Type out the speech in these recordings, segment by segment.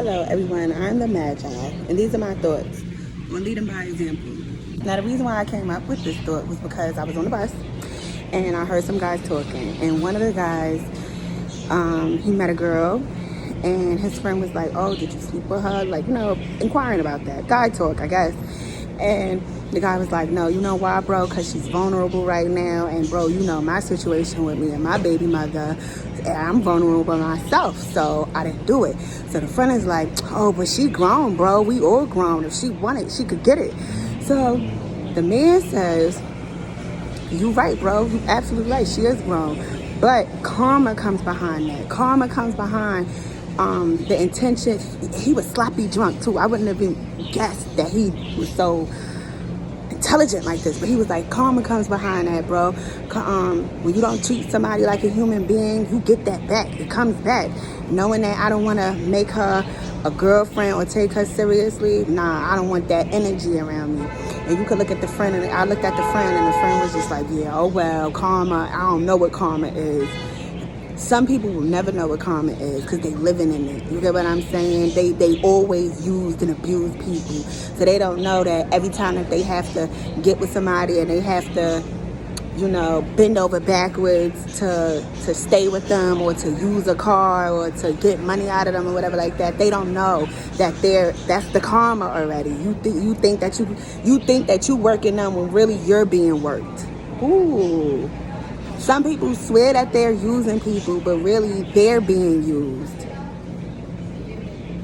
Hello everyone, I'm the Magi, and these are my thoughts on leading by example. Now the reason why I came up with this thought was because I was on the bus and I heard some guys talking, and one of the guys, he met a girl, and his friend was like, oh, did you sleep with her? Like, inquiring about that. Guy talk, I guess. And the guy was like, no, you know why, bro? Because she's vulnerable right now. And, bro, you know my situation with me and my baby mother. I'm vulnerable myself, so I didn't do it. So the friend is like, oh, but she grown, bro. We all grown. If she wanted, she could get it. So the man says, you right, bro. You absolutely right. She is grown. But karma comes behind that. Karma comes behind the intention. He was sloppy drunk, too. I wouldn't have even guessed that he was so intelligent like this, but he was like, karma comes behind that, bro. When you don't treat somebody like a human being, you get that back. It comes back. Knowing that I don't want to make her a girlfriend or take her seriously, nah, I don't want that energy around me. And you could look at the friend, and I looked at the friend, and the friend was just like, yeah, oh well, karma, I don't know what karma is. Some people will never know what karma is because they living in it. You get what I'm saying? They always used and abused people. So they don't know that every time that they have to get with somebody and they have to, bend over backwards to stay with them or to use a car or to get money out of them or whatever like that, they don't know that that's the karma already. You think that you working them when really you're being worked. Ooh. Some people swear that they're using people, but really they're being used.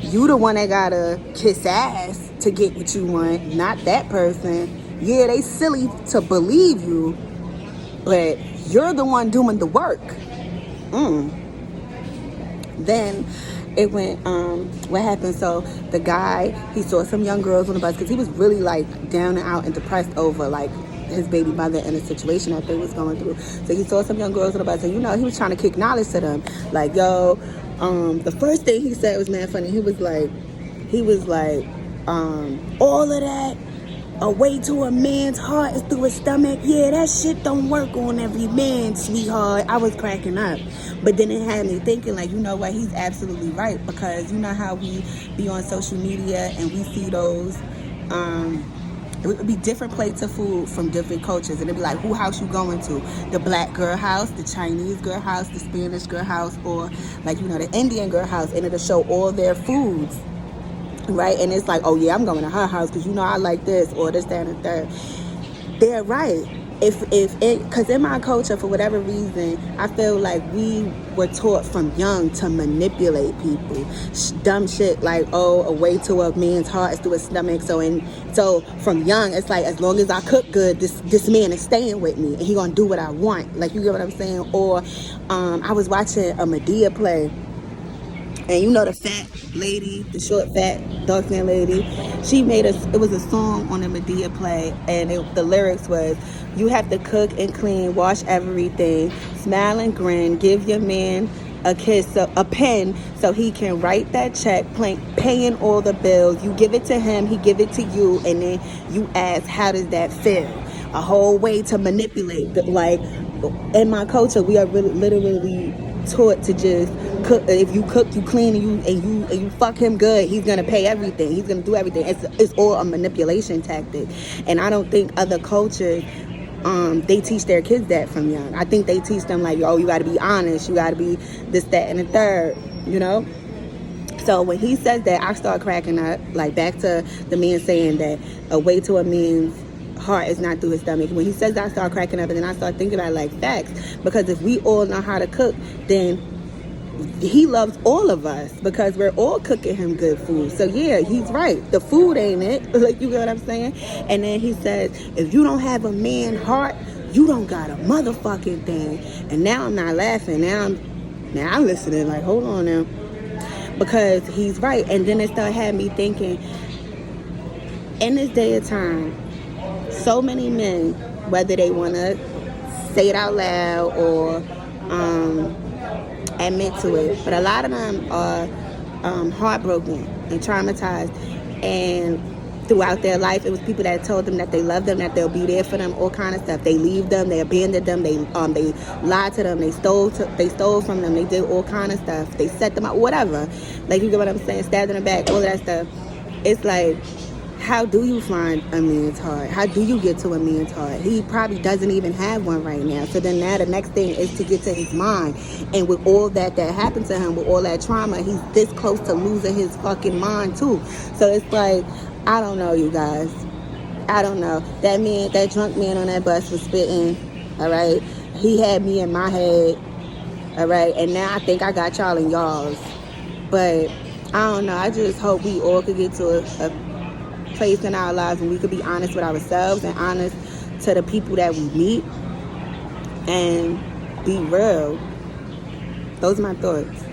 You the one that gotta kiss ass to get what you want, not that person. Yeah, they silly to believe you, but you're the one doing the work. Then it went, what happened? So the guy, he saw some young girls on the bus because he was really like down and out and depressed over like his baby mother and the situation that they was going through. So he saw some young girls on the bus, and he was trying to kick knowledge to them. Like, yo, the first thing he said was mad funny. He was like, all of that, a way to a man's heart is through his stomach. Yeah, that shit don't work on every man, sweetheart. I was cracking up. But then it had me thinking, like, you know what? He's absolutely right. Because you know how we be on social media and we see those, it would be different plates of food from different cultures. And it'd be like, who house you going to? The black girl house, the Chinese girl house, the Spanish girl house, or like, the Indian girl house. And it'll show all their foods. Right? And it's like, oh yeah, I'm going to her house because I like this or this, that, and the third. They're right. Because in my culture, for whatever reason, I feel like we were taught from young to manipulate people. Dumb shit like, oh, a way to a man's heart is through his stomach. So from young, it's like, as long as I cook good, this man is staying with me and he gonna do what I want. Like, you get what I'm saying? Or I was watching a Madea play. And the fat lady, the short, fat, dark-skinned lady, it was a song on the Madea play, and the lyrics was, you have to cook and clean, wash everything, smile and grin, give your man a kiss, a pen, so he can write that check, paying all the bills. You give it to him, he give it to you, and then you ask, how does that feel? A whole way to manipulate. Like, in my culture, we are really, literally taught to just cook. If you cook, you clean, and you fuck him good, he's gonna pay everything. He's gonna do everything. It's all a manipulation tactic. And I don't think other cultures they teach their kids that from young. I think they teach them like, oh, you gotta be honest, you gotta be this, that, and the third, So when he says that, I start cracking up. Like, back to the man saying that a way to a man's heart is not through his stomach. When he says that, I start cracking up, and then I start thinking about like facts. Because if we all know how to cook, then he loves all of us because we're all cooking him good food. So yeah, he's right. The food ain't it. Like, you get what I'm saying? And then he says, if you don't have a man heart, you don't got a motherfucking thing. And now I'm not laughing. Now I'm listening like, hold on now. Because he's right. And then it started having me thinking, in this day of time, so many men, whether they want to say it out loud or admit to it, but a lot of them are heartbroken and traumatized, and throughout their life. It was people that told them that they love them, that they'll be there for them, all kind of stuff. They leave them, they abandoned them, they lied to them, they stole from them, they did all kind of stuff. They set them up, whatever. Like, you get what I'm saying? Stabbed in the back, all that stuff. It's like, how do you find a man's heart? How do you get to a man's heart? He probably doesn't even have one right now. So then now the next thing is to get to his mind. And with all that happened to him, with all that trauma, he's this close to losing his fucking mind too. So it's like, I don't know, you guys. I don't know. That man, that drunk man on that bus was spitting, all right? He had me in my head, all right? And now I think I got y'all in y'all's. But I don't know. I just hope we all could get to a place in our lives when we could be honest with ourselves and honest to the people that we meet and be real. Those are my thoughts.